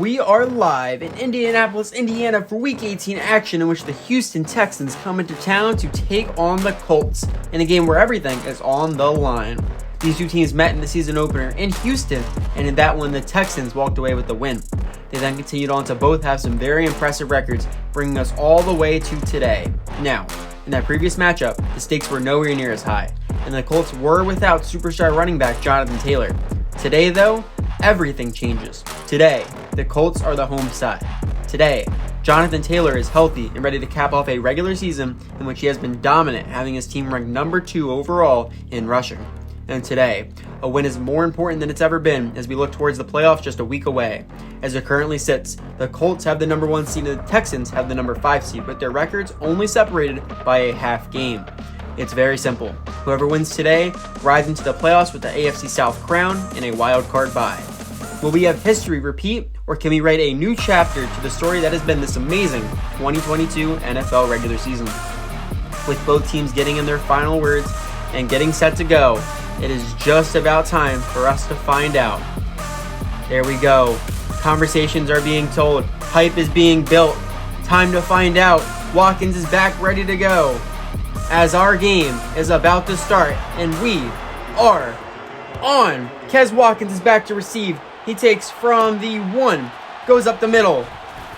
We are live in Indianapolis, Indiana for Week 18 action in which the Houston Texans come into town to take on the Colts in a game where everything is on the line. These two teams met in the season opener in Houston, and in that one the Texans walked away with the win. They then continued on to both have some very impressive records, bringing us all the way to today. Now, in that previous matchup, the stakes were nowhere near as high, and the Colts were without superstar running back Jonathan Taylor. Today, though, everything changes. Today, the Colts are the home side. Today, Jonathan Taylor is healthy and ready to cap off a regular season in which he has been dominant, having his team ranked number 2 overall in rushing. And today, a win is more important than it's ever been as we look towards the playoffs just a week away. As it currently sits, the Colts have the number 1 seed and the Texans have the number 5 seed, with their records only separated by a half game. It's very simple. Whoever wins today rides into the playoffs with the AFC South crown and a wild card bye. Will we have history repeat, or can we write a new chapter to the story that has been this amazing 2022 NFL regular season? With both teams getting in their final words and getting set to go, it is just about time for us to find out. There we go. Conversations are being told. Hype is being built. Time to find out. Watkins is back ready to go. As our game is about to start, and we are on. Kes Watkins is back to receive. He takes from the 1, goes up the middle,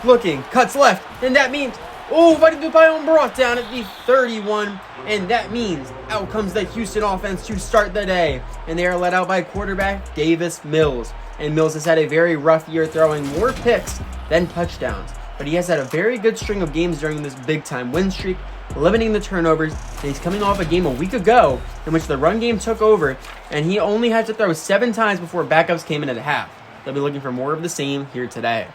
looking, cuts left, and that means, brought down at the 31, and that means out comes the Houston offense to start the day, and they are led out by quarterback Davis Mills, and Mills has had a very rough year throwing more picks than touchdowns, but he has had a very good string of games during this big-time win streak, limiting the turnovers, and he's coming off a game a week ago in which the run game took over, and he only had to throw 7 times before backups came in at half. They'll be looking for more of the same here today.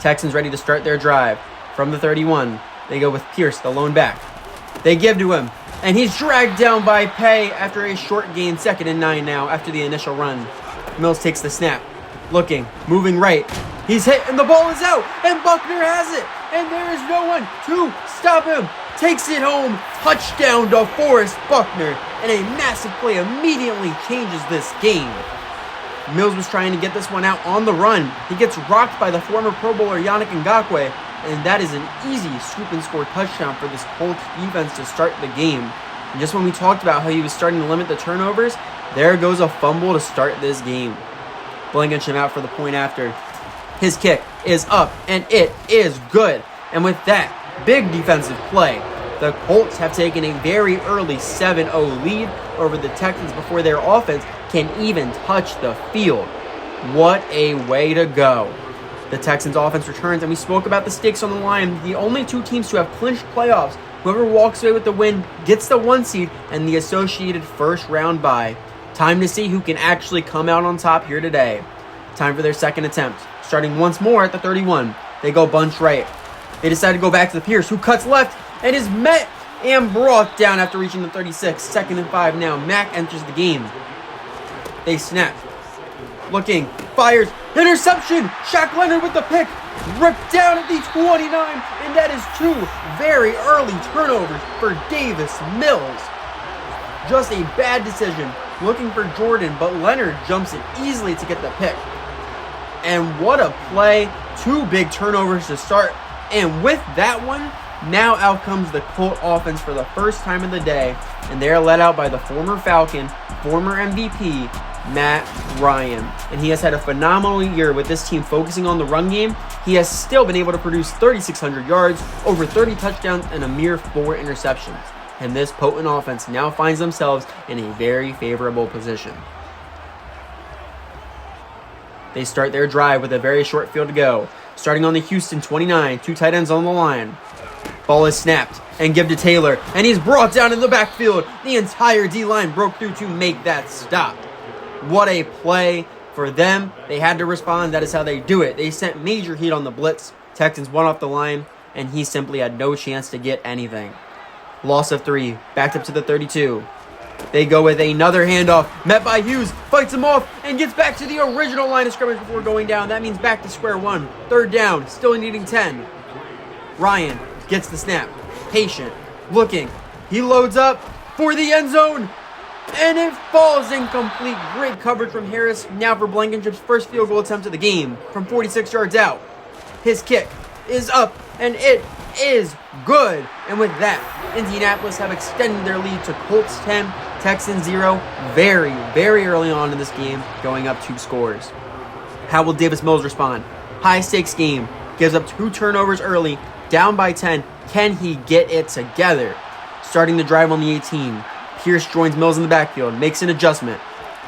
Texans ready to start their drive. From the 31, they go with Pierce, the lone back. They give to him, and he's dragged down by Pay after a short gain, 2nd and 9 now after the initial run. Mills takes the snap, looking, moving right. He's hit, and the ball is out, and Buckner has it, and there is no one to stop him. Takes it home, touchdown to Forrest Buckner, and a massive play immediately changes this game. Mills was trying to get this one out on the run. He gets rocked by the former Pro Bowler Yannick Ngakoue, and that is an easy scoop and score touchdown for this Colts defense to start the game. And just when we talked about how he was starting to limit the turnovers, there goes a fumble to start this game. Blankenship out for the point after. His kick is up, and it is good. And with that big defensive play, the Colts have taken a very early 7-0 lead over the Texans before their offense can even touch the field. What a way to go. The Texans offense returns, and we spoke about the stakes on the line. The only 2 teams to have clinched playoffs. Whoever walks away with the win gets the 1 seed and the associated first round bye. Time to see who can actually come out on top here today. Time for their second attempt. Starting once more at the 31. They go bunch right. They decide to go back to the Pierce, who cuts left and is met and brought down after reaching the 36. 2nd and 5 now. Mack enters the game. They snap. Looking. Fires. Interception. Shaq Leonard with the pick. Ripped down at the 29. And that is 2 very early turnovers for Davis Mills. Just a bad decision. Looking for Jordan, but Leonard jumps it easily to get the pick. And what a play. 2 big turnovers to start. And with that one, now out comes the Colt offense for the first time of the day. And they are led out by the former Falcon, former MVP, Matt Ryan. And he has had a phenomenal year with this team focusing on the run game. He has still been able to produce 3,600 yards, over 30 touchdowns, and a mere 4 interceptions. And this potent offense now finds themselves in a very favorable position. They start their drive with a very short field to go. Starting on the Houston 29, 2 tight ends on the line. Ball is snapped and give to Taylor, and he's brought down in the backfield. The entire D-line broke through to make that stop. What a play for them. They had to respond. That is how they do it. They sent major heat on the blitz. Texans went off the line, and he simply had no chance to get anything. Loss of 3, backed up to the 32. They go with another handoff, met by Hughes, fights him off, and gets back to the original line of scrimmage before going down. That means back to square one. 3rd down, still needing 10. Ryan gets the snap, patient, looking. He loads up for the end zone. And it falls incomplete. Great coverage from Harris. Now for Blankenship's first field goal attempt of the game from 46 yards out. His kick is up, and it is good. And with that, Indianapolis have extended their lead to Colts 10, Texans 0. Very, very early on in this game, going up 2 scores. How will Davis Mills respond? High stakes game. Gives up 2 turnovers early. Down by 10. Can he get it together? Starting the drive on the 18. Pierce joins Mills in the backfield. Makes an adjustment.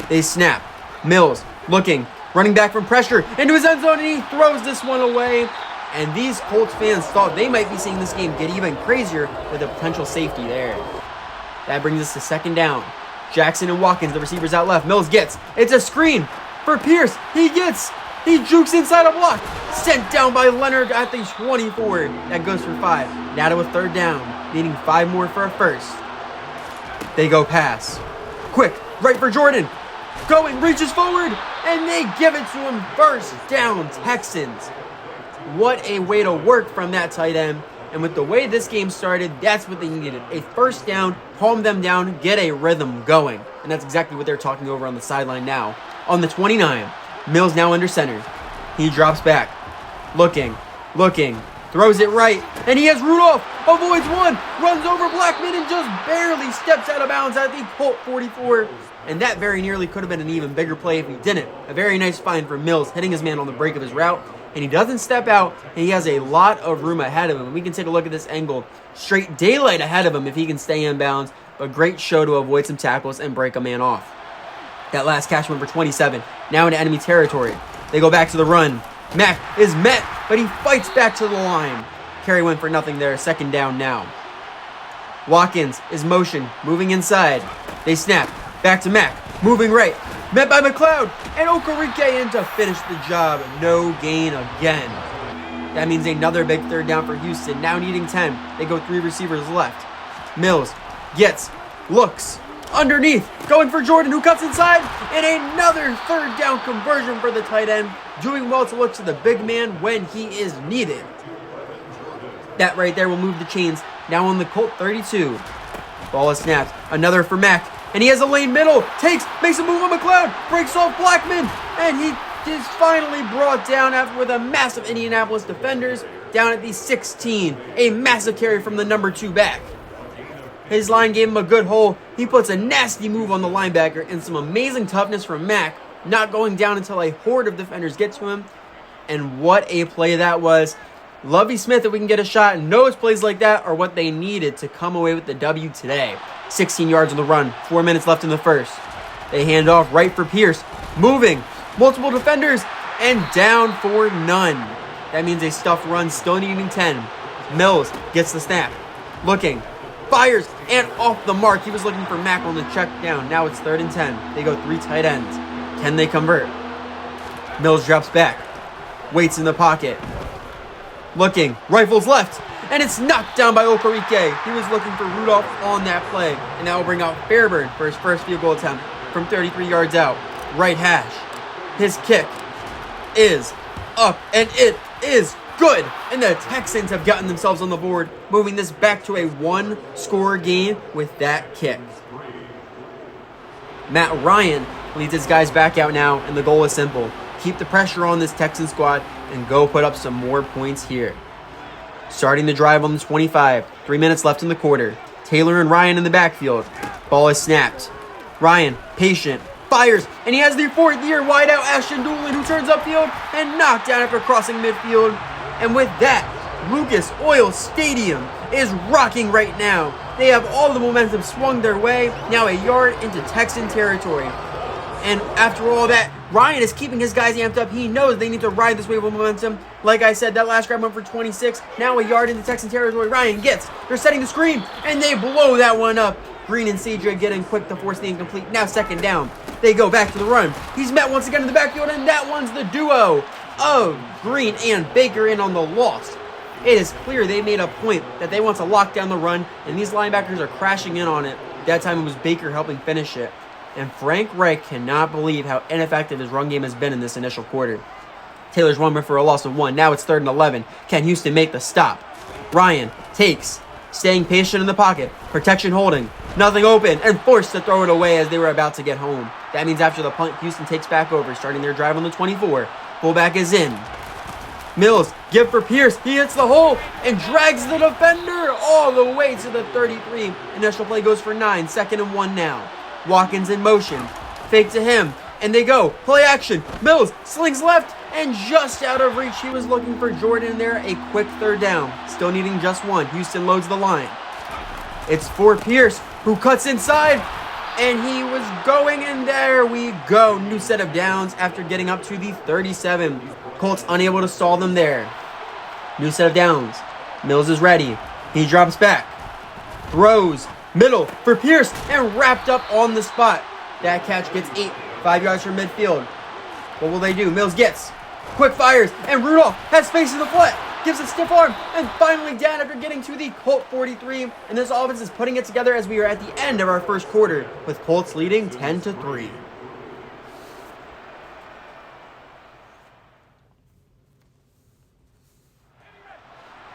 They snap. Mills looking. Running back from pressure. Into his end zone, and he throws this one away. And these Colts fans thought they might be seeing this game get even crazier with a potential safety there. That brings us to second down. Jackson and Watkins, the receivers out left. Mills gets. It's a screen for Pierce. He jukes inside a block. Sent down by Leonard at the 24. That goes for 5. Now to a third down. Needing 5 more for a first. They go pass. Quick, right for Jordan. Going, reaches forward, and they give it to him. First down, Texans. What a way to work from that tight end. And with the way this game started, that's what they needed. A first down, calm them down, get a rhythm going. And that's exactly what they're talking over on the sideline now. On the 29, Mills now under center. He drops back. Looking. Throws it right. And he has Rudolph. Avoids one. Runs over Blackman and just barely steps out of bounds at the Colt 44. And that very nearly could have been an even bigger play if he didn't. A very nice find for Mills, hitting his man on the break of his route. And he doesn't step out, and he has a lot of room ahead of him. We can take a look at this angle. Straight daylight ahead of him if he can stay in bounds. But great show to avoid some tackles and break a man off. That last catch went for 27. Now into enemy territory. They go back to the run. Mack is met, but he fights back to the line. Carry went for nothing there. Second down now. Watkins is motion, moving inside. They snap. Back to Mack. Moving right. Met by McLeod. And Okereke in to finish the job. No gain again. That means another big third down for Houston. Now needing 10. They go 3 receivers left. Mills gets, looks, underneath. Going for Jordan, who cuts inside. And another third down conversion for the tight end. Doing well to look to the big man when he is needed. That right there will move the chains. Now on the Colt 32. Ball is snapped. Another for Mack. And he has a lane middle. Makes a move on McLeod. Breaks off Blackman. And he is finally brought down with a massive Indianapolis defenders. Down at the 16. A massive carry from the number 2 back. His line gave him a good hole. He puts a nasty move on the linebacker. And some amazing toughness from Mack. Not going down until a horde of defenders get to him. And what a play that was. Lovie Smith, if we can get a shot, and knows plays like that are what they needed to come away with the W today. 16 yards on the run, 4 minutes left in the first. They hand off right for Pierce. Moving, multiple defenders, and down for none. That means a stuffed run, still needing 10. Mills gets the snap. Looking, fires, and off the mark. He was looking for Mack on the check down. Now it's 3rd and 10. They go 3 tight ends. Can they convert? Mills drops back. Waits in the pocket. Looking, rifles left, and it's knocked down by Okereke. He was looking for Rudolph on that play, and that will bring out Fairburn for his first field goal attempt from 33 yards out. Right hash. His kick is up, and it is good. And the Texans have gotten themselves on the board, moving this back to a 1-score game with that kick. Matt Ryan leads his guys back out now, and the goal is simple. Keep the pressure on this Texan squad and go put up some more points here. Starting the drive on the 25. 3 minutes left in the quarter. Taylor and Ryan in the backfield. Ball is snapped. Ryan, patient, fires, and he has the 4th-year wideout Ashton Doolin, who turns upfield and knocked down after crossing midfield. And with that, Lucas Oil Stadium is rocking right now. They have all the momentum swung their way, now a yard into Texan territory. And after all that, Ryan is keeping his guys amped up. He knows they need to ride this wave of momentum. Like I said, that last grab went for 26. Now a yard into Texan territory. Ryan gets. They're setting the screen, and they blow that one up. Green and Cedric getting quick to force the incomplete. Now 2nd down. They go back to the run. He's met once again in the backfield, and that one's the duo of Green and Baker in on the loss. It is clear they made a point that they want to lock down the run, and these linebackers are crashing in on it. That time it was Baker helping finish it. And Frank Reich cannot believe how ineffective his run game has been in this initial quarter. Taylor's run for a loss of 1. Now it's 3rd and 11. Can Houston make the stop? Ryan takes. staying patient in the pocket, protection holding, nothing open, and forced to throw it away as they were about to get home. That means after the punt, Houston takes back over, starting their drive on the 24. Fullback is in. Mills, give for Pierce. He hits the hole and drags the defender all the way to the 33. Initial play goes for 9, 2nd and 1 now. Watkins in motion. Fake to him, and they go. Play action. Mills slings left, and just out of reach. He was looking for Jordan there. A quick 3rd down. Still needing just 1. Houston loads the line. It's for Pierce, who cuts inside, and he was going, and there we go. New set of downs after getting up to the 37. Colts unable to stall them there. New set of downs. Mills is ready. He drops back. Throws. Middle for Pierce, and wrapped up on the spot. That catch gets 8, 5 yards from midfield. What will they do? Mills gets. Quick fires, and Rudolph has space in the flat. Gives a stiff arm, and finally down after getting to the Colt 43. And this offense is putting it together as we are at the end of our first quarter, with Colts leading 10-3.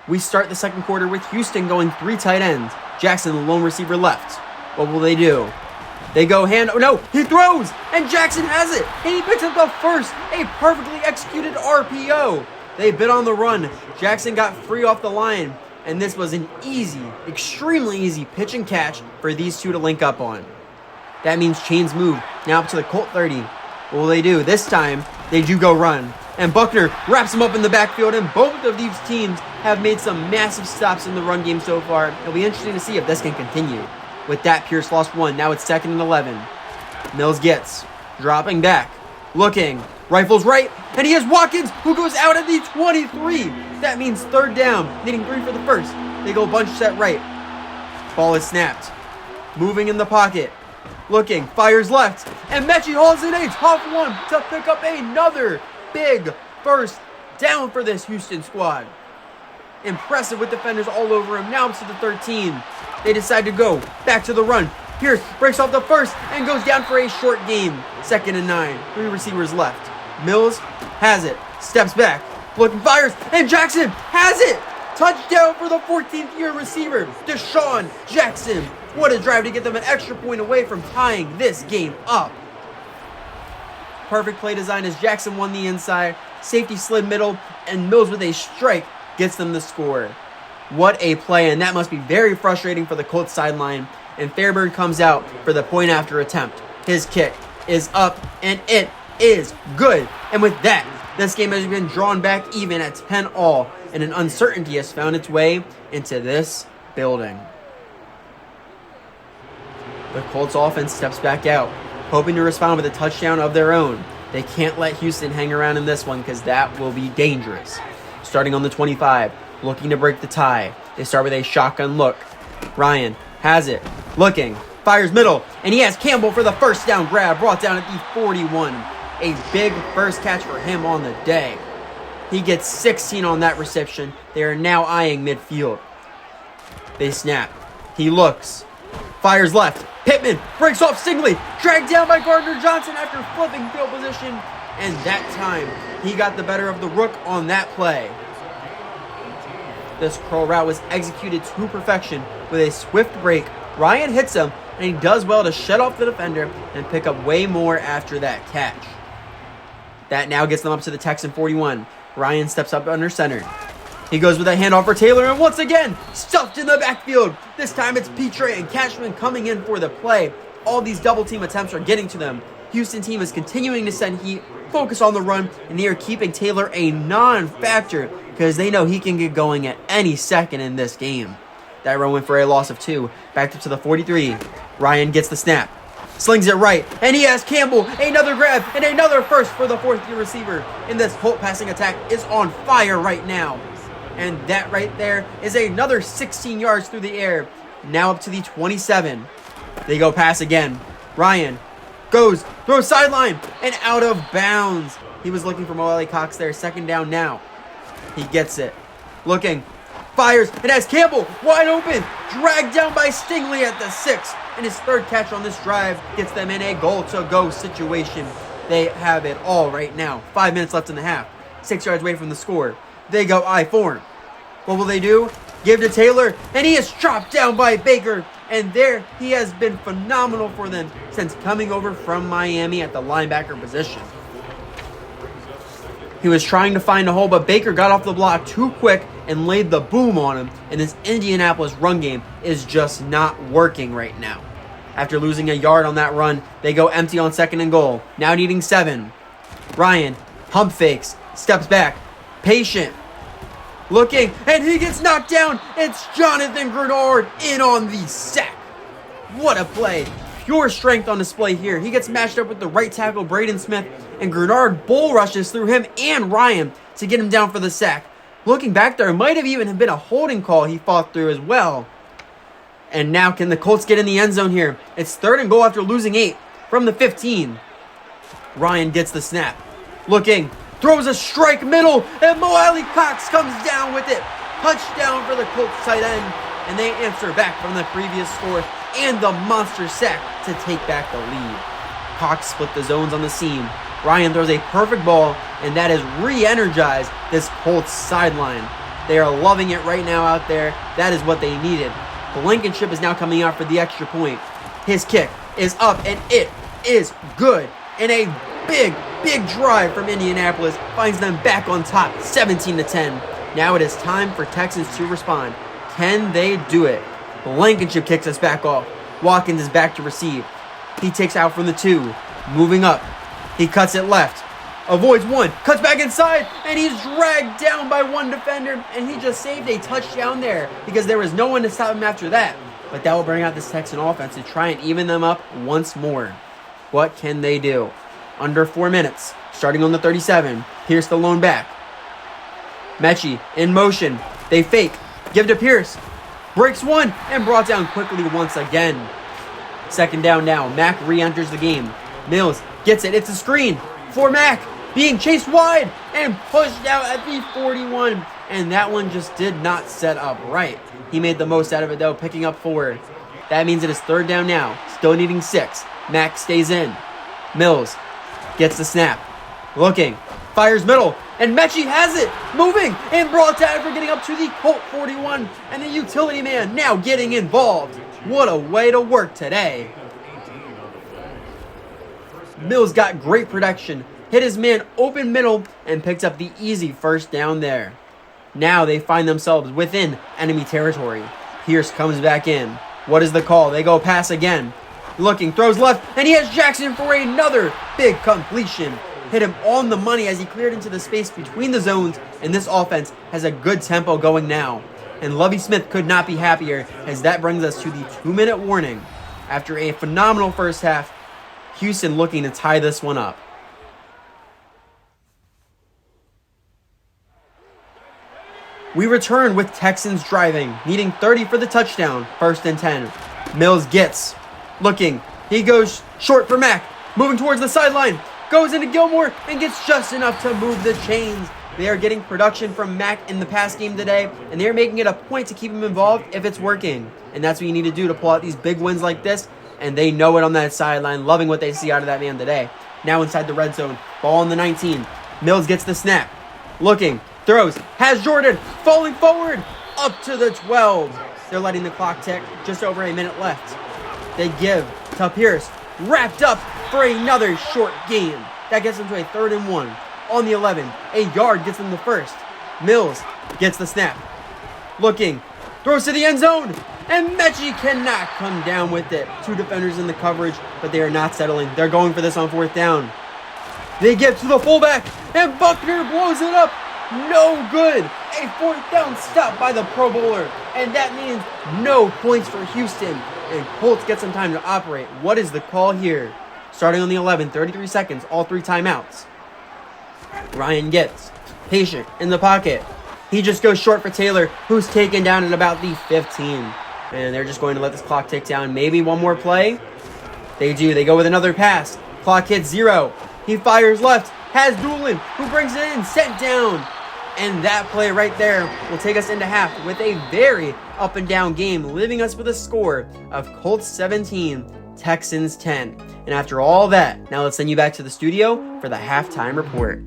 We start the second quarter with Houston going 3 tight ends. Jackson, the lone receiver, left. What will they do? They go hand. Oh no, he throws, and Jackson has it, and he picks up the first. A perfectly executed RPO. They bit on the run. Jackson got free off the line, and this was an easy, extremely easy pitch and catch for these two to link up on. That means chains move. Now up to the Colt 30. What will they do? This time, they do go run. And Buckner wraps him up in the backfield, and both of these teams have made some massive stops in the run game so far. It'll be interesting to see if this can continue. With that, Pierce lost 1. Now it's 2nd and 11. Mills gets. Dropping back. Looking. Rifles right. And he has Watkins, who goes out at the 23. That means 3rd down. Needing 3 for the first. They go bunch set right. Ball is snapped. Moving in the pocket. Looking. Fires left. And Mechie hauls in a tough one to pick up another big first down for this Houston squad. Impressive with defenders all over him. Now it's to the 13. They decide to go back to the run. Pierce breaks off the first and goes down for a short game. 2nd and 9. 3 receivers left. Mills has it. Steps back. Looking, fires, and Jackson has it. Touchdown for the 14th-year receiver, Deshaun Jackson. What a drive to get them an extra point away from tying this game up. Perfect play design as Jackson won the inside. Safety slid middle, and Mills with a strike gets them the score. What a play, and that must be very frustrating for the Colts sideline. And Fairburn comes out for the point after attempt. His kick is up, and it is good. And with that, this game has been drawn back even at 10-all, and an uncertainty has found its way into this building. The Colts offense steps back out, hoping to respond with a touchdown of their own. They can't let Houston hang around in this one because that will be dangerous. Starting on the 25, looking to break the tie. They start with a shotgun look. Ryan has it. Looking. Fires middle. And he has Campbell for the first down grab. Brought down at the 41. A big first catch for him on the day. He gets 16 on that reception. They are now eyeing midfield. They snap. He looks. Fires left. Pittman breaks off Stingley. Dragged down by Gardner Johnson after flipping field position. And that time, he got the better of the Rook on that play. This curl route was executed to perfection with a swift break. Ryan hits him, and he does well to shut off the defender and pick up way more after that catch. That now gets them up to the Texan 41. Ryan steps up under center. He goes with a handoff for Taylor, and once again, stuffed in the backfield. This time it's Petre and Cashman coming in for the play. All these double team attempts are getting to them. Houston team is continuing to send heat, focus on the run, and they are keeping Taylor a non-factor because they know he can get going at any second in this game. That run went for a loss of 2. Back up to the 43. Ryan gets the snap. Slings it right. And he has Campbell. Another grab and another first for the 4th-year receiver. And this Colt passing attack is on fire right now. And that right there is another 16 yards through the air. Now up to the 27. They go pass again. Ryan goes, throws sideline, and out of bounds. He was looking for Mo Cox there. 2nd down now. He gets it. Looking. Fires. And has Campbell wide open. Dragged down by Stingley at the 6. And his 3rd catch on this drive gets them in a goal-to-go situation. They have it all right now. 5 minutes left in the half. 6 yards away from the score. They go I form. What will they do? Give to Taylor, and he is chopped down by Baker. And there, he has been phenomenal for them since coming over from Miami at the linebacker position. He was trying to find a hole, but Baker got off the block too quick and laid the boom on him. And this Indianapolis run game is just not working right now. After losing a yard on that run, they go empty on 2nd and goal, now needing 7. Ryan pump fakes, steps back, patient, looking, and he gets knocked down. It's Jonathan Grenard in on the sack. What a play. Pure strength on display here. He gets matched up with the right tackle, Braden Smith, and Grenard bull rushes through him and Ryan to get him down for the sack. Looking back there, might have even been a holding call he fought through as well. And now can the Colts get in the end zone here? It's 3rd and goal after losing 8 from the 15. Ryan gets the snap. Looking, throws a strike middle, and Mo Alley-Cox comes down with it. Touchdown for the Colts tight end, and they answer back from the previous score and the monster sack to take back the lead. Cox split the zones on the seam. Ryan throws a perfect ball, and that has re-energized this Colts sideline. They are loving it right now out there. That is what they needed. Blankenship is now coming out for the extra point. His kick is up, and it is good. And a big drive from Indianapolis finds them back on top, 17-10. Now it is time for Texans to respond. Can they do it? Blankenship kicks us back off. Watkins is back to receive. He takes out from the 2, moving up. He cuts it left, avoids 1, cuts back inside, and he's dragged down by 1 defender, and he just saved a touchdown there because there was no one to stop him after that. But that will bring out this Texan offense to try and even them up once more. What can they do? Under 4 minutes, starting on the 37, Pierce the lone back. Mechie in motion, they fake, give to Pierce, breaks 1, and brought down quickly once again. 2nd down now, Mack re-enters the game. Mills gets it, it's a screen for Mack, being chased wide and pushed out at the 41, and that one just did not set up right. He made the most out of it though, picking up 4. That means it is 3rd down now, still needing 6. Mack stays in. Mills gets the snap, looking, fires middle, and Mechie has it, moving, and brought down for getting up to the Colt 41, and the utility man now getting involved. What a way to work today. Mills got great protection, hit his man open middle, and picked up the easy 1st down there. Now they find themselves within enemy territory. Pierce comes back in. What is the call? They go pass again. Looking, throws left, and he has Jackson for another big completion. Hit him on the money as he cleared into the space between the zones, and this offense has a good tempo going now. And Lovie Smith could not be happier, as that brings us to the 2-minute warning. After a phenomenal first half, Houston looking to tie this one up. We return with Texans driving, needing 30 for the touchdown, 1st and 10. Mills gets, looking, he goes short for Mack, moving towards the sideline, goes into Gilmore, and gets just enough to move the chains. They are getting production from Mack in the pass game today, and they're making it a point to keep him involved if it's working. And that's what you need to do to pull out these big wins like this, and they know it on that sideline, loving what they see out of that man today. Now inside the red zone, ball on the 19. Mills gets the snap, looking, throws, has Jordan, falling forward, up to the 12. They're letting the clock tick, just over a minute left. They give to Pierce, wrapped up for another short gain. That gets them to a 3rd and 1. On the 11, a yard gets them the 1st. Mills gets the snap, looking, throws to the end zone, and Mechie cannot come down with it. 2 defenders in the coverage, but they are not settling. They're going for this on 4th down. They get to the fullback, and Buckner blows it up. No good. A 4th down stop by the Pro Bowler, and that means no points for Houston. And Colts get some time to operate. What is the call here? Starting on the 11, 33 seconds, all 3 timeouts. Ryan gets patient in the pocket. He just goes short for Taylor, who's taken down at about the 15. And they're just going to let this clock tick down. Maybe one more play. They do. They go with another pass. Clock hits 0. He fires left. Has Doolin, who brings it in, sent down. And that play right there will take us into half with a very up and down game, leaving us with a score of Colts 17, Texans 10. And after all that, now let's send you back to the studio for the halftime report.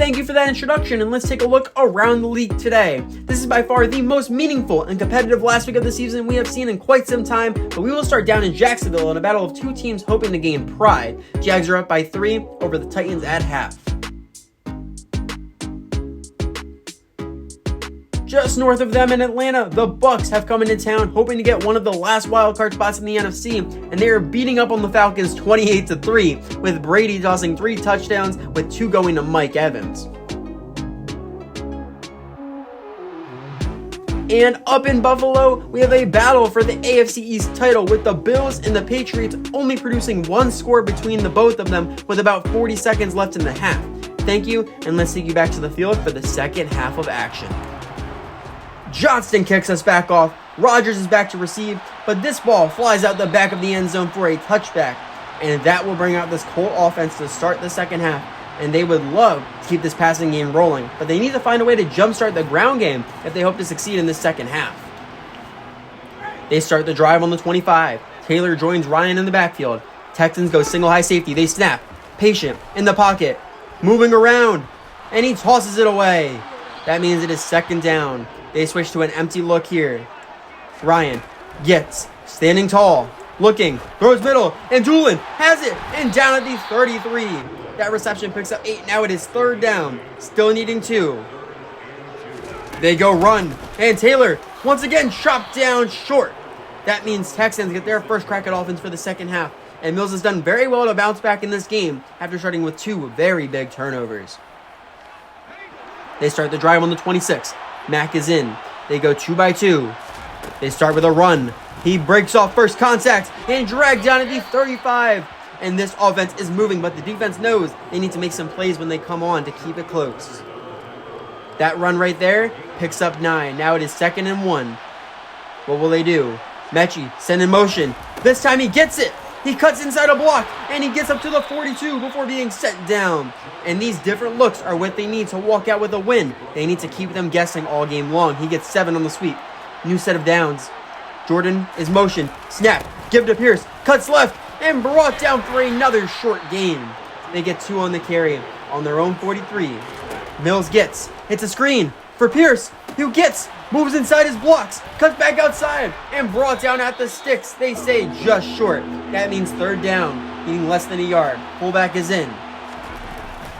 Thank you for that introduction, and let's take a look around the league today. This is by far the most meaningful and competitive last week of the season we have seen in quite some time, but we will start down in Jacksonville in a battle of two teams hoping to gain pride. Jags are up by 3 over the Titans at half. Just north of them in Atlanta, the Bucs have come into town hoping to get one of the last wildcard spots in the NFC, and they are beating up on the Falcons 28-3, with Brady tossing 3 touchdowns, with 2 going to Mike Evans. And up in Buffalo, we have a battle for the AFC East title, with the Bills and the Patriots only producing 1 score between the both of them, with about 40 seconds left in the half. Thank you, and let's take you back to the field for the second half of action. Johnston kicks us back off. Rodgers is back to receive, but this ball flies out the back of the end zone for a touchback, and that will bring out this Colt offense to start the second half, and they would love to keep this passing game rolling, but they need to find a way to jumpstart the ground game if they hope to succeed in this second half. They start the drive on the 25. Taylor joins Ryan in the backfield. Texans go single high safety. They snap. Patient in the pocket. Moving around, and he tosses it away. That means it is second down. They switch to an empty look here. Ryan gets standing tall, looking, throws middle, and Doolin has it, and down at the 33. That reception picks up 8. Now it is third down, still needing 2. They go run, and Taylor once again chopped down short. That means Texans get their first crack at offense for the second half, and Mills has done very well to bounce back in this game after starting with 2 very big turnovers. They start the drive on the 26. Mack is in. They go 2 by 2. They start with a run. He breaks off first contact and dragged down at the 35. And this offense is moving, but the defense knows they need to make some plays when they come on to keep it close. That run right there picks up 9. Now it is 2nd and 1. What will they do? Mechie sent in motion. This time he gets it. He cuts inside a block, and he gets up to the 42 before being set down. And these different looks are what they need to walk out with a win. They need to keep them guessing all game long. He gets 7 on the sweep. New set of downs. Jordan is motion. Snap. Give to Pierce. Cuts left, and brought down for another short gain. They get 2 on the carry on their own 43. Mills gets. Hits a screen for Pierce, who moves inside his blocks, cuts back outside, and brought down at the sticks. They say just short. That means third down, needing less than a yard. Fullback is in.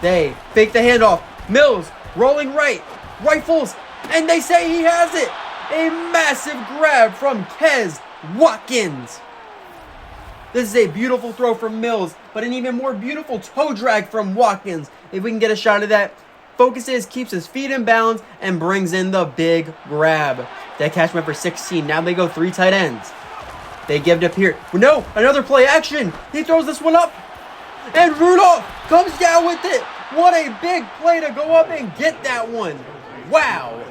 They fake the handoff. Mills rolling right, rifles, and they say he has it. A massive grab from Kez Watkins. This is a beautiful throw from Mills, but an even more beautiful toe drag from Watkins. If we can get a shot of that. Focuses, keeps his feet in bounds, and brings in the big grab. That catch went for 16. Now they go 3 tight ends. They give to Pierce. No, another play action. He throws this one up. And Rudolph comes down with it. What a big play to go up and get that one. Wow.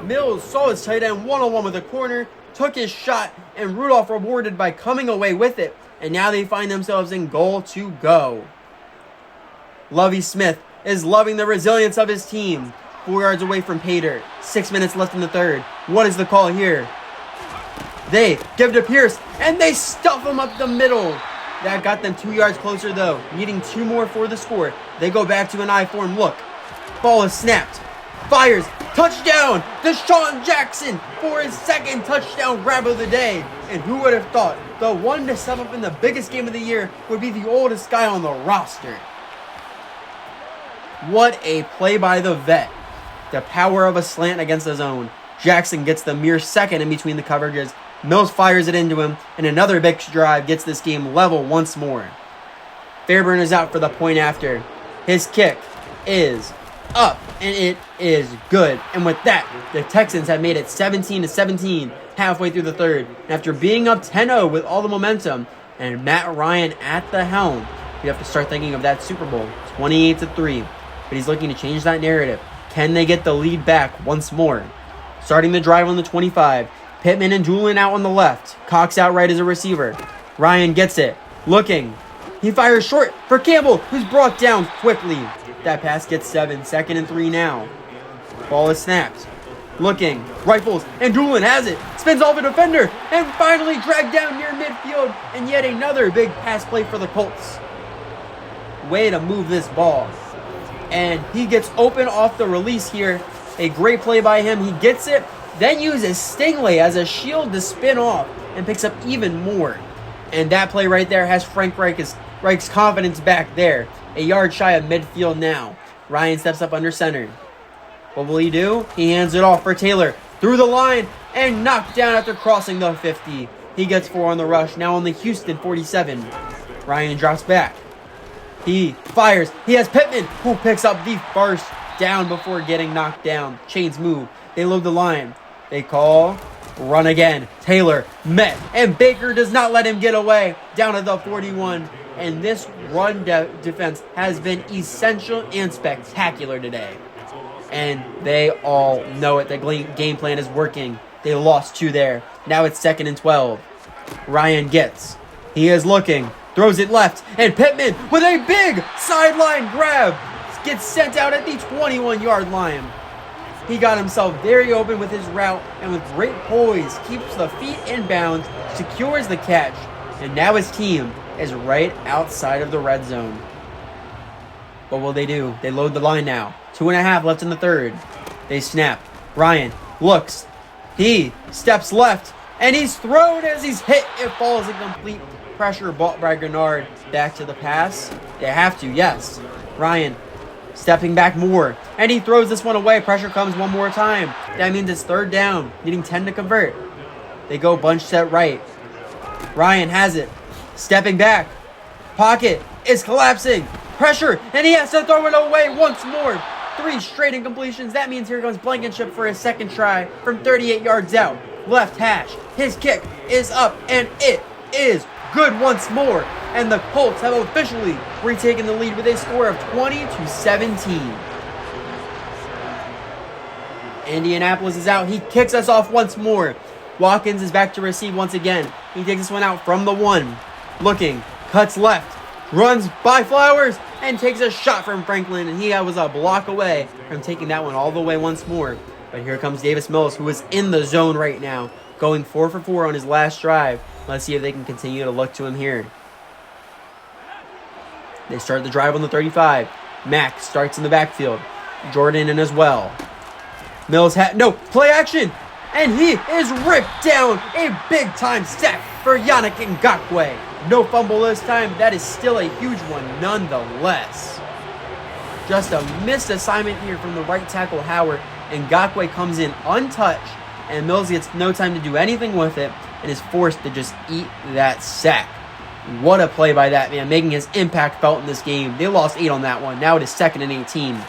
Mills saw his tight end one-on-one with a corner, took his shot, and Rudolph rewarded by coming away with it. And now they find themselves in goal to go. Lovie Smith is loving the resilience of his team. 4 yards away from pay dirt. 6 minutes left in the third. What is the call here? They give to Pierce, and they stuff him up the middle. That got them 2 yards closer, though, needing 2 more for the score. They go back to an I-form look. Ball is snapped. Fires. Touchdown! Deshaun Jackson for his 2nd touchdown grab of the day. And who would have thought the one to sum up in the biggest game of the year would be the oldest guy on the roster? What a play by the vet. The power of a slant against the zone. Jackson gets the mere 2nd in between the coverages. Mills fires it into him, and another big drive gets this game level once more. Fairburn is out for the point after. His kick is up, and it is good. And with that, the Texans have made it 17-17 halfway through the third. And after being up 10-0 with all the momentum and Matt Ryan at the helm, you have to start thinking of that Super Bowl, 28-3. But he's looking to change that narrative. Can they get the lead back once more? Starting the drive on the 25. Pittman and Doolin out on the left. Cox out right as a receiver. Ryan gets it. Looking. He fires short for Campbell, who's brought down quickly. That pass gets 7. 2nd and 3 now. Ball is snapped. Looking. Rifles. And Doolin has it. Spins off a defender. And finally dragged down near midfield. And yet another big pass play for the Colts. Way to move this ball. And he gets open off the release here. A great play by him. He gets it, then uses Stingley as a shield to spin off and picks up even more. And that play right there has Frank Reich's confidence back there. A yard shy of midfield now. Ryan steps up under center. What will he do? He hands it off for Taylor. Through the line and knocked down after crossing the 50. He gets 4 on the rush. Now on the Houston 47. Ryan drops back. He fires. He has Pittman, who picks up the first down before getting knocked down. Chains move. They load the line. They call run again. Taylor met, and Baker does not let him get away. Down to the 41. And this run defense has been essential and spectacular today. And they all know it. The game plan is working. They lost 2 there. Now it's 2nd and 12. Ryan gets. He is looking. Throws it left. And Pittman with a big sideline grab gets sent out at the 21-yard line. He got himself very open with his route and with great poise keeps the feet in bounds, secures the catch, and now his team is right outside of the red zone. What will they do? They load the line now. 2.5 left in the third. They snap. Ryan looks. He steps left, and he's thrown as he's hit. It falls incomplete. Pressure bought by Grenard. Back to the pass. They have to, yes. Ryan stepping back more, and he throws this one away. Pressure comes one more time. That means it's 3rd down, needing 10 to convert. They go bunch set right. Ryan has it. Stepping back. Pocket is collapsing. Pressure, and he has to throw it away once more. 3 straight incompletions. That means here comes Blankenship for his second try from 38 yards out. Left hash. His kick is up, and it is good once more. And the Colts have officially retaken the lead with a score of 20-17. Indianapolis is out. He kicks us off once more. Watkins is back to receive once again. He takes this one out from the 1. Looking. Cuts left. Runs by Flowers. And takes a shot from Franklin. And he was a block away from taking that one all the way once more. But here comes Davis Mills, who is in the zone right now. Going 4 for 4 on his last drive. Let's see if they can continue to look to him here. They start the drive on the 35. Mack starts in the backfield. Jordan in as well. Mills play action. And he is ripped down. A big-time sack for Yannick Ngakoue. No fumble this time. That is still a huge one nonetheless. Just a missed assignment here from the right tackle, Howard. Ngakoue comes in untouched. And Mills gets no time to do anything with it. And is forced to just eat that sack. What a play by that man, making his impact felt in this game. They lost 8 on that one. Now it is 2nd and 18.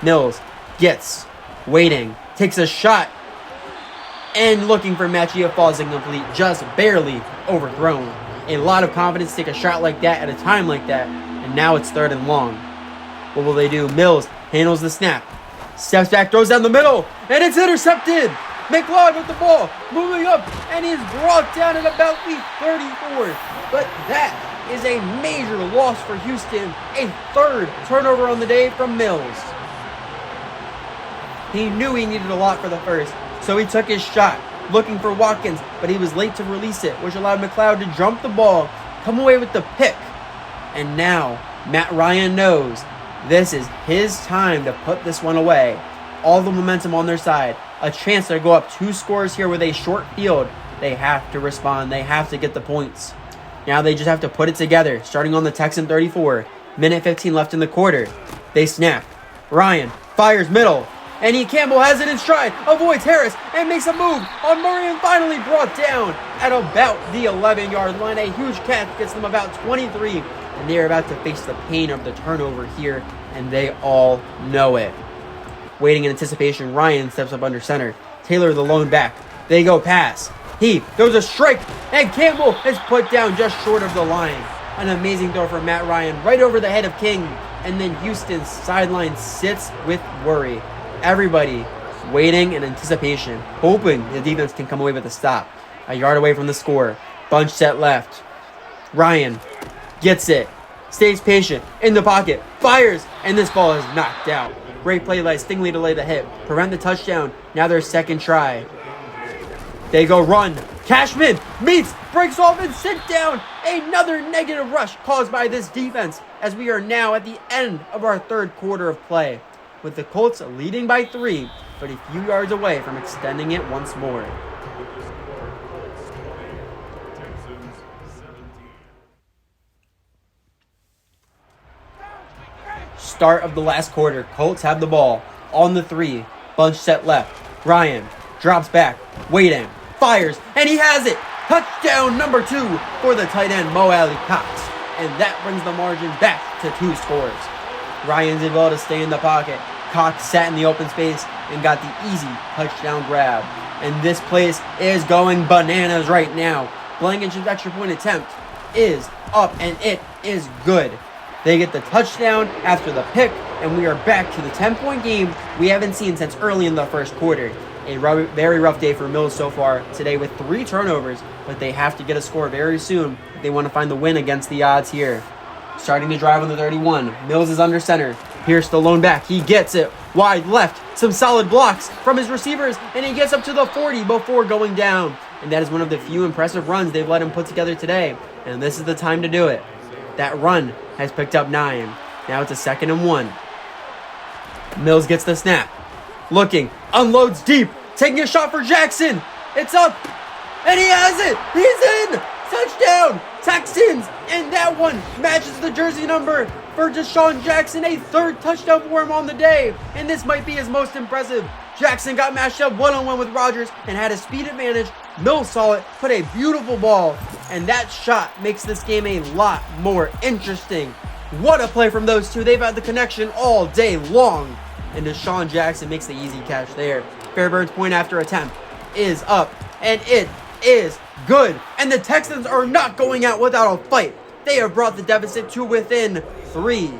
Mills gets, waiting, takes a shot, and looking for Machia, falls incomplete, just barely overthrown. A lot of confidence to take a shot like that at a time like that, and now it's 3rd and long. What will they do? Mills handles the snap, steps back, throws down the middle, and it's intercepted. McLeod with the ball, moving up, and he's brought down at about the 34. But that is a major loss for Houston. A 3rd turnover on the day from Mills. He knew he needed a lot for the first, so he took his shot, looking for Watkins, but he was late to release it, which allowed McLeod to jump the ball, come away with the pick. And now, Matt Ryan knows this is his time to put this one away. All the momentum on their side. A chance to go up 2 scores here with a short field. They have to respond. They have to get the points. Now they just have to put it together. Starting on the Texan 34. Minute 15 left in the quarter. They snap. Ryan fires middle. And Campbell has it in stride. Avoids Harris and makes a move on Murray and finally brought down at about the 11-yard line. A huge catch gets them about 23. And they are about to face the pain of the turnover here. And they all know it. Waiting in anticipation, Ryan steps up under center. Taylor the lone back. They go pass. He throws a strike, and Campbell is put down just short of the line. An amazing throw from Matt Ryan right over the head of King. And then Houston's sideline sits with worry. Everybody waiting in anticipation, hoping the defense can come away with a stop. A yard away from the score. Bunch set left. Ryan gets it. Stays patient. In the pocket. Fires. And this ball is knocked out. Great play by Stingley to lay the hit. Prevent the touchdown. Now their second try. They go run. Cashman meets breaks off and sits down. Another negative rush caused by this defense as we are now at the end of our third quarter of play, with the Colts leading by 3, but a few yards away from extending it once more. Start of the last quarter. Colts have the ball on the 3. Bunch set left. Ryan drops back, waiting, fires, and he has it. Touchdown number 2 for the tight end Mo Alley Cox. And that brings the margin back to 2 scores. Ryan's able to stay in the pocket. Cox sat in the open space and got the easy touchdown grab. And this place is going bananas right now. Blankenship's extra point attempt is up, and it is good. They get the touchdown after the pick, and we are back to the 10-point game we haven't seen since early in the first quarter. A very rough day for Mills so far today with 3 turnovers, but they have to get a score very soon if they want to find the win against the odds here. Starting to drive on the 31. Mills is under center. Pierce the lone back. He gets it wide left. Some solid blocks from his receivers, and he gets up to the 40 before going down. And that is one of the few impressive runs they've let him put together today, and this is the time to do it. That run has picked up 9. Now it's a 2nd and 1. Mills gets the snap. Looking. Unloads deep. Taking a shot for Jackson. It's up. And he has it. He's in. Touchdown. Texans. And that one matches the jersey number for Deshaun Jackson. A 3rd touchdown for him on the day. And this might be his most impressive. Jackson got matched up one-on-one with Rodgers and had a speed advantage. Mills saw it, put a beautiful ball, and that shot makes this game a lot more interesting. What a play from those two. They've had the connection all day long. And Deshaun Jackson makes the easy catch there. Fairbairn's point after attempt is up, and it is good. And the Texans are not going out without a fight. They have brought the deficit to within 3.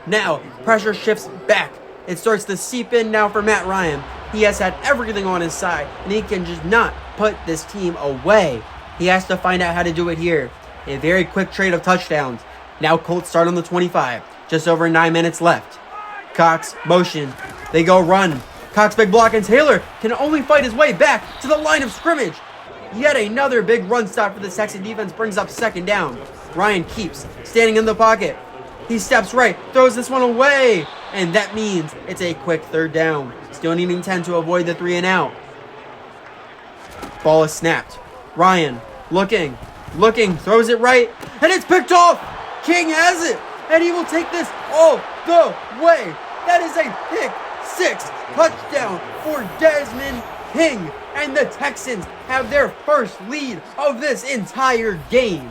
Now, pressure shifts back. It starts to seep in now for Matt Ryan. He has had everything on his side, and he can just not put this team away. He has to find out how to do it here. A very quick trade of touchdowns. Now Colts start on the 25. Just over 9 minutes left. Cox, motion. They go run. Cox big block, and Taylor can only fight his way back to the line of scrimmage. Yet another big run stop for the Texan defense brings up 2nd down. Ryan keeps standing in the pocket. He steps right, throws this one away, and that means it's a quick 3rd down. Still needing 10 to avoid the 3 and out. Ball is snapped. Ryan looking, throws it right, and it's picked off. King has it, and he will take this all the way. That is a pick 6 touchdown for Desmond King, and the Texans have their first lead of this entire game.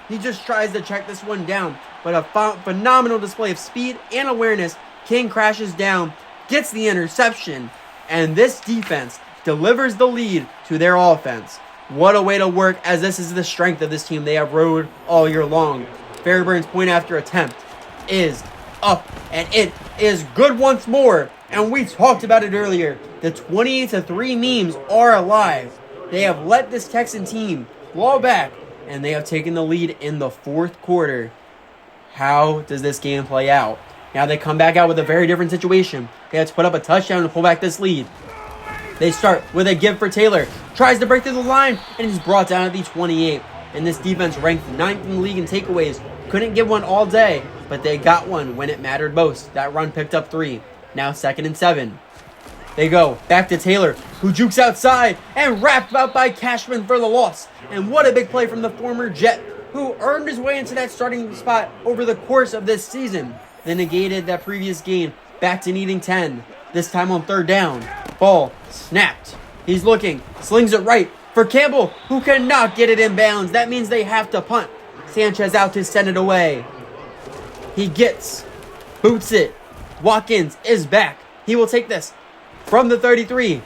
He just tries to check this one down, but a phenomenal display of speed and awareness. King crashes down, gets the interception, and this defense delivers the lead to their offense. What a way to work, as this is the strength of this team they have rode all year long. Fairbairn's point after attempt is up, and it is good once more. And we talked about it earlier. The 28-3 memes are alive. They have let this Texan team blow back, and they have taken the lead in the 4th quarter. How does this game play out? Now they come back out with a very different situation. They have to put up a touchdown to pull back this lead. They start with a give for Taylor. Tries to break through the line, and is brought down at the 28. And this defense ranked 9th in the league in takeaways. Couldn't get one all day, but they got one when it mattered most. That run picked up 3. Now 2nd and 7. They go back to Taylor, who jukes outside and wrapped out by Cashman for the loss. And what a big play from the former Jet, who earned his way into that starting spot over the course of this season. Then negated that previous gain, back to needing 10. This time on 3rd down. Ball snapped. He's looking, slings it right for Campbell, who cannot get it in bounds. That means they have to punt. Sanchez out to send it away. He boots it. Watkins is back. He will take this from the 33.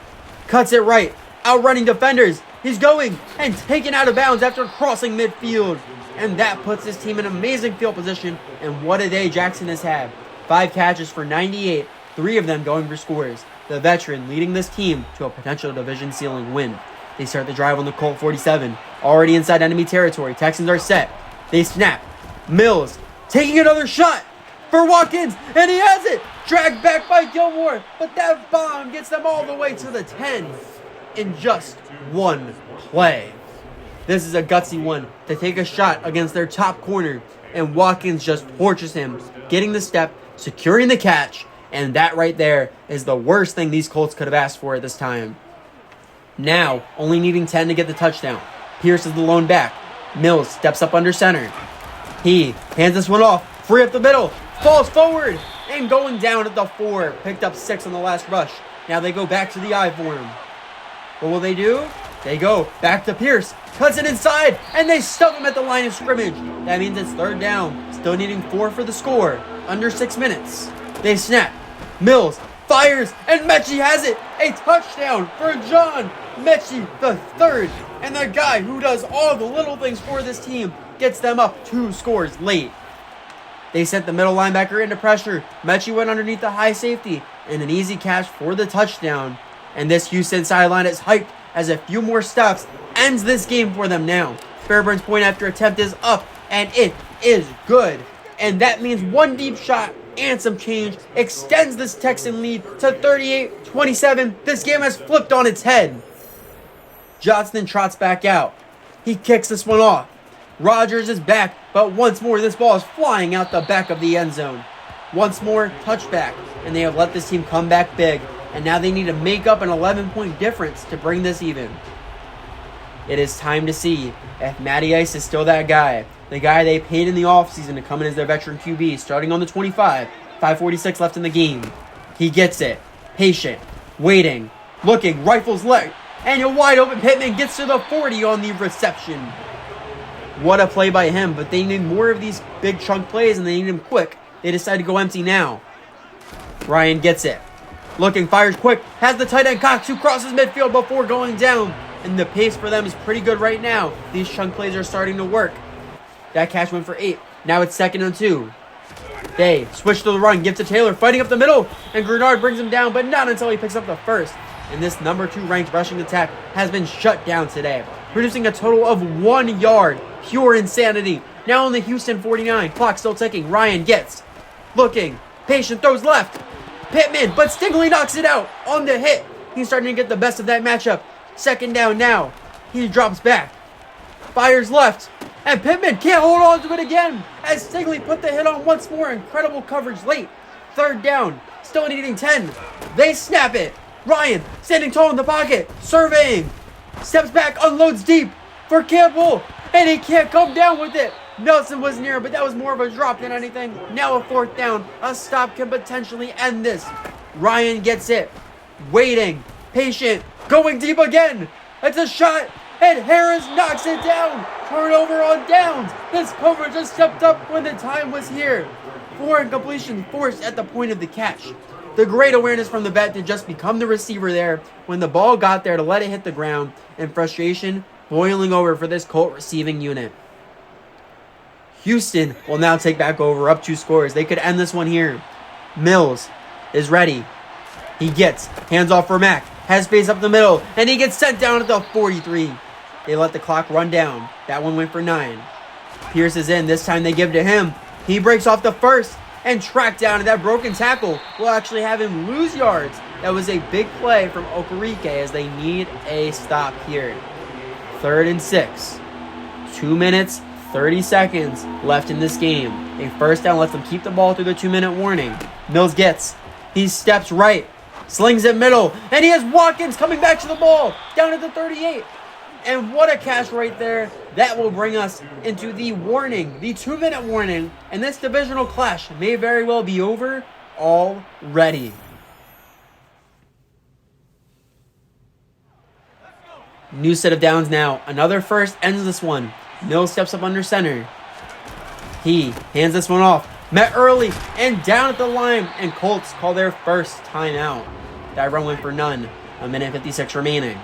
Cuts it right. Outrunning defenders. He's going and taken out of bounds after crossing midfield. And that puts his team in amazing field position. And what a day Jackson has had. 5 catches for 98. 3 of them going for scores. The veteran leading this team to a potential division ceiling win. They start the drive on the Colt 47. Already inside enemy territory. Texans are set. They snap. Mills taking another shot for Watkins, and he has it. Dragged back by Gilmore, but that bomb gets them all the way to the 10 in just one play. This is a gutsy one to take a shot against their top corner, and Watkins just torches him, getting the step, securing the catch, and that right there is the worst thing these Colts could have asked for at this time. Now, only needing 10 to get the touchdown. Pierce is the lone back. Mills steps up under center. He hands this one off, free up the middle, falls forward, and going down at the 4. Picked up 6 on the last rush. Now they go back to the I for him. What will they do? They go back to Pierce, cuts it inside, and they stuff him at the line of scrimmage. That means it's third down, still needing 4 for the score, under 6 minutes. They snap. Mills fires, and Mechie has it. A touchdown for John Mechie the third. And the guy who does all the little things for this team gets them up 2 scores late. They sent the middle linebacker into pressure. Mechie went underneath the high safety, and an easy catch for the touchdown. And this Houston sideline is hyped as a few more stops ends this game for them now. Fairburn's point after attempt is up, and it is good. And that means one deep shot and some change extends this Texan lead to 38-27. This game has flipped on its head. Johnston trots back out. He kicks this one off. Rodgers is back, but once more this ball is flying out the back of the end zone. Once more, touchback, and they have let this team come back big, and now they need to make up an 11-point difference to bring this even. It is time to see if Matty Ice is still that guy, the guy they paid in the offseason to come in as their veteran QB, starting on the 25, 5:46 left in the game. He gets it, patient, waiting, looking, rifles left, and a wide open Pittman gets to the 40 on the reception. What a play by him, but they need more of these big chunk plays and they need him quick. They decide to go empty now. Ryan gets it. Looking, fires quick, has the tight end Cox who crosses midfield before going down. And the pace for them is pretty good right now. These chunk plays are starting to work. That catch went for 8. Now it's 2nd and 2. They switch to the run, give to Taylor, fighting up the middle. And Grenard brings him down, but not until he picks up the first. And this number 2 ranked rushing attack has been shut down today, producing a total of 1 yard. Pure insanity. Now on the Houston 49. Clock still ticking. Ryan gets. Looking. Patient throws left. Pittman, but Stingley knocks it out on the hit. He's starting to get the best of that matchup. 2nd down now. He drops back. Fires left. And Pittman can't hold on to it again as Stingley put the hit on once more. Incredible coverage late. 3rd down. Still needing 10. They snap it. Ryan standing tall in the pocket. Surveying. Steps back. Unloads deep for Campbell. And he can't come down with it. Nelson was near, but that was more of a drop than anything. Now a 4th down. A stop can potentially end this. Ryan gets it. Waiting. Patient. Going deep again. It's a shot. And Harris knocks it down. Turnover on downs. This coverage just stepped up when the time was here. 4 incompletions forced at the point of the catch. The great awareness from the vet to just become the receiver there when the ball got there to let it hit the ground. And frustration boiling over for this Colt receiving unit. Houston will now take back over, up 2 scores. They could end this one here. Mills is ready. He gets hands off for Mack. Has space up the middle, and he gets sent down at the 43. They let the clock run down. That one went for 9. Pierce is in. This time they give to him. He breaks off the first and tracked down, and that broken tackle will actually have him lose yards. That was a big play from Okereke as they need a stop here. 3rd and 6. 2 minutes, 30 seconds left in this game. A first down lets them keep the ball through the 2-minute warning. Mills gets. He steps right. Slings it middle. And he has Watkins coming back to the ball. Down at the 38. And what a catch right there. That will bring us into the warning. The 2-minute warning. And this divisional clash may very well be over already. New set of downs now. Another first ends this one. Mills steps up under center. He hands this one off. Met early and down at the line. And Colts call their first timeout. That run went for none. 1:56 remaining.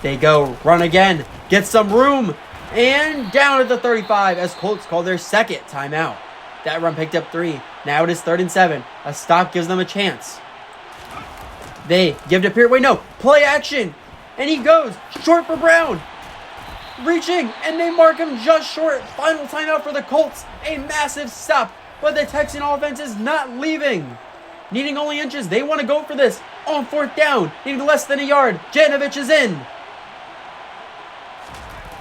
They go. Run again. Get some room. And down at the 35 as Colts call their second timeout. That run picked up 3. Now it is 3rd and 7. A stop gives them a chance. They give to Pierce. Wait, no. Play action. And he goes short for Brown. Reaching. And they mark him just short. Final timeout for the Colts. A massive stop. But the Texan offense is not leaving. Needing only inches. They want to go for this. On 4th down. Needing less than a yard. Janovich is in.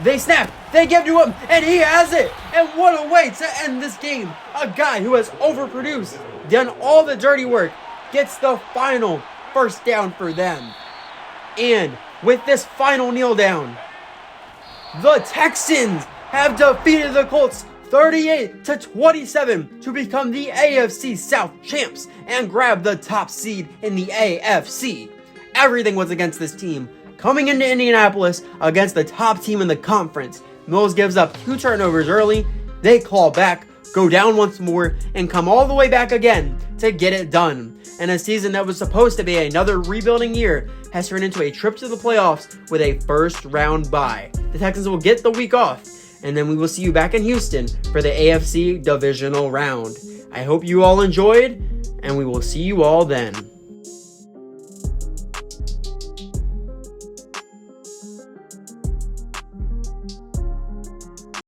They snap. They give to him, and he has it. And what a way to end this game. A guy who has overproduced, done all the dirty work, gets the final first down for them. And with this final kneel down, the Texans have defeated the Colts 38-27 to become the AFC South champs and grab the top seed in the AFC. Everything was against this team. Coming into Indianapolis against the top team in the conference, Mills gives up 2 turnovers early. They claw back, go down once more, and come all the way back again to get it done. And a season that was supposed to be another rebuilding year has turned into a trip to the playoffs with a first-round bye. The Texans will get the week off, and then we will see you back in Houston for the AFC divisional round. I hope you all enjoyed, and we will see you all then.